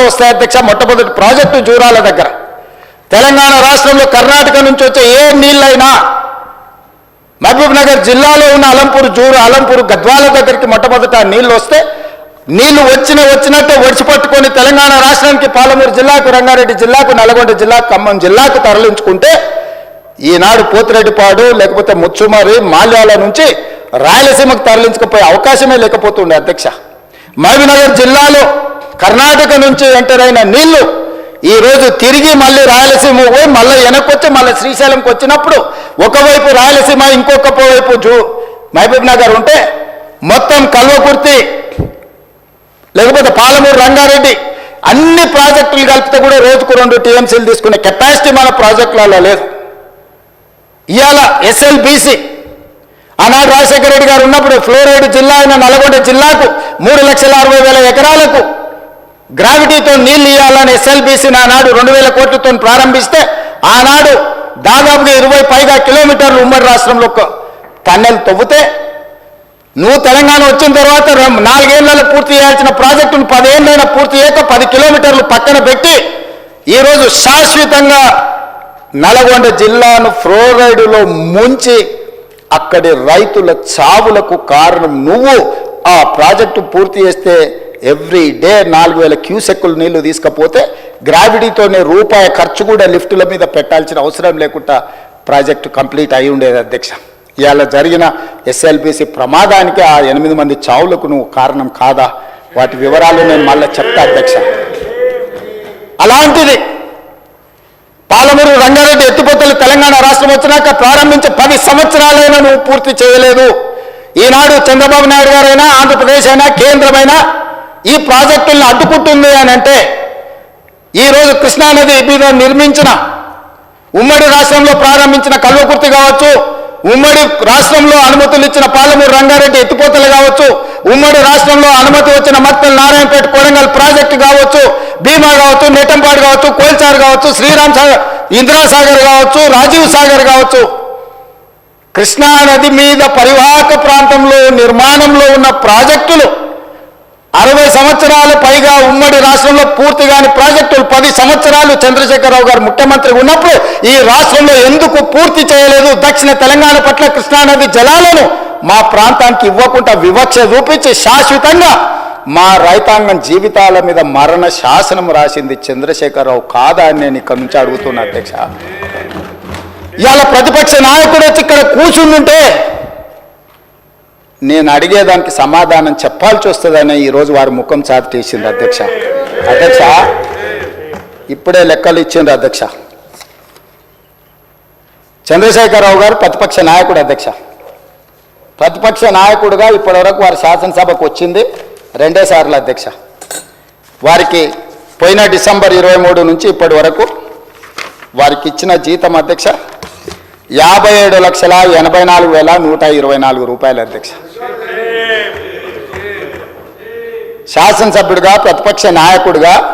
వస్తాయి అధ్యక్ష. మొట్టమొదటి ప్రాజెక్టు జూరాల దగ్గర. తెలంగాణ రాష్ట్రంలో కర్ణాటక నుంచి వచ్చే ఏ నీళ్ళైనా మహబూబ్ నగర్ జిల్లాలో ఉన్న అలంపూరు గద్వాల దగ్గరికి మొట్టమొదట నీళ్లు వస్తే నీళ్లు వచ్చినట్టే ఒడిచిపట్టుకొని తెలంగాణ రాష్ట్రానికి పాలమూరు జిల్లాకు, రంగారెడ్డి జిల్లాకు, నల్గొండ జిల్లాకు, ఖమ్మం జిల్లాకు తరలించుకుంటే ఈనాడు పోతిరెడ్డిపాడు లేకపోతే ముచ్చుమరి మాల్యాల నుంచి రాయలసీమకు తరలించకపోయే అవకాశమే లేకపోతుండే అధ్యక్ష. మహబూబ్ నగర్ జిల్లాలో కర్ణాటక నుంచి ఎంటర్ అయిన నీళ్లు ఈరోజు తిరిగి మళ్ళీ రాయలసీమ పోయి మళ్ళీ వెనక్కొచ్చి మళ్ళీ శ్రీశైలంకి వచ్చినప్పుడు ఒకవైపు రాయలసీమ ఇంకొక వైపు మహబూబ్ నగర్ ఉంటే మొత్తం కల్వకుర్తి లేకపోతే పాలమూరు, రంగారెడ్డి అన్ని ప్రాజెక్టులు కలిపితే కూడా రోజుకు 2 టీఎంసీలు తీసుకునే కెపాసిటీ మన ప్రాజెక్టులలో లేదు. ఇవాళ ఎస్ఎల్బీసీ ఆనాడు రాజశేఖర రెడ్డి గారు ఉన్నప్పుడు ఫ్లోరైడ్ జిల్లా అయిన నల్గొండ జిల్లాకు 3,60,000 ఎకరాలకు గ్రావిటీతో నీళ్లు ఇవ్వాలని ఎస్ఎల్బీసీని ఆనాడు 2,000 కోట్లతో ప్రారంభిస్తే ఆనాడు దాదాపుగా 20 పైగా కిలోమీటర్లు ఉమ్మడి రాష్ట్రంలో టన్నెల్ తవ్వుతే నువ్వు తెలంగాణ వచ్చిన తర్వాత 4 ఏళ్లలో పూర్తి చేయాల్సిన ప్రాజెక్టును 10 ఏళ్ళైనా పూర్తి చేయక 10 కిలోమీటర్లు పక్కన పెట్టి ఈరోజు శాశ్వతంగా నల్గొండ జిల్లాను ఫ్లోరైడ్లో ముంచి అక్కడి రైతుల చావులకు కారణం నువ్వు. ఆ ప్రాజెక్టు పూర్తి చేస్తే ఎవ్రీ డే 4,000 క్యూసెక్కులు నీళ్లు తీసుకపోతే గ్రావిటీతోనే రూపాయి ఖర్చు కూడా లిఫ్టుల మీద పెట్టాల్సిన అవసరం లేకుండా ప్రాజెక్టు కంప్లీట్ అయి ఉండేది అధ్యక్ష. ఇవాళ జరిగిన ఎస్ఎల్బీసీ ప్రమాదానికి ఆ 8 మంది చావులకు నువ్వు కారణం కాదా? వాటి వివరాలు నేను మళ్ళీ చెప్తా అధ్యక్ష. అలాంటిది పాలమూరు, రంగారెడ్డి ఎత్తిపోతలు తెలంగాణ రాష్ట్రం వచ్చినాక ప్రారంభించి 10 సంవత్సరాలైనా నువ్వు పూర్తి చేయలేదు. ఈనాడు చంద్రబాబు నాయుడు గారైనా, ఆంధ్రప్రదేశ్ అయినా, కేంద్రమైనా ఈ ప్రాజెక్టులను అడ్డుకుంటుంది అని అంటే ఈరోజు కృష్ణానది మీద నిర్మించిన ఉమ్మడి రాష్ట్రంలో ప్రారంభించిన కల్వకుర్తి కావచ్చు, ఉమ్మడి రాష్ట్రంలో అనుమతులు ఇచ్చిన పాలమూరు, రంగారెడ్డి ఎత్తిపోతలు కావచ్చు, ఉమ్మడి రాష్ట్రంలో అనుమతి వచ్చిన మత్తల్, నారాయణపేట, కొడంగల్ ప్రాజెక్టు కావచ్చు, భీమా కావచ్చు, నెట్టంపాడు కావచ్చు, కోల్చారు కావచ్చు, శ్రీరామ్ సాగర్, ఇందిరాసాగర్ కావచ్చు, రాజీవ్ సాగర్ కావచ్చు, కృష్ణానది మీద పరివాహక ప్రాంతంలో నిర్మాణంలో ఉన్న ప్రాజెక్టులు 60 సంవత్సరాల పైగా ఉమ్మడి రాష్ట్రంలో పూర్తి కాని ప్రాజెక్టులు 10 సంవత్సరాలు చంద్రశేఖరరావు గారు ముఖ్యమంత్రి ఉన్నప్పుడు ఈ రాష్ట్రంలో ఎందుకు పూర్తి చేయలేదు? దక్షిణ తెలంగాణ పట్ల కృష్ణానది జలాలను మా ప్రాంతానికి ఇవ్వకుండా వివక్ష చూపించి శాశ్వతంగా మా రైతాంగం జీవితాల మీద మరణ శాసనం రాసింది చంద్రశేఖరరావు కాదా అని నేను ఇక్కడ నుంచి అడుగుతున్నా అధ్యక్ష. ఇవాళ ప్రతిపక్ష నాయకుడు వచ్చి ఇక్కడ కూర్చుంటుంటే నేను అడిగేదానికి సమాధానం చెప్పాల్సి వస్తుందని ఈరోజు వారి ముఖం చాటేసింది అధ్యక్ష. అధ్యక్ష ఇప్పుడే లెక్కలు ఇచ్చిండ్రు అధ్యక్ష. చంద్రశేఖరరావు గారు ప్రతిపక్ష నాయకుడు అధ్యక్ష. ప్రతిపక్ష నాయకుడుగా ఇప్పటివరకు వారి శాసనసభకు వచ్చింది 2 సార్లు అధ్యక్ష. వారికి పోయిన డిసెంబర్ 23 నుంచి ఇప్పటి వరకు వారికి ఇచ్చిన జీతం అధ్యక్ష 57,84,124 రూపాయలు అధ్యక్ష. శాసనసభ్యుడిగా, ప్రతిపక్ష నాయకుడిగా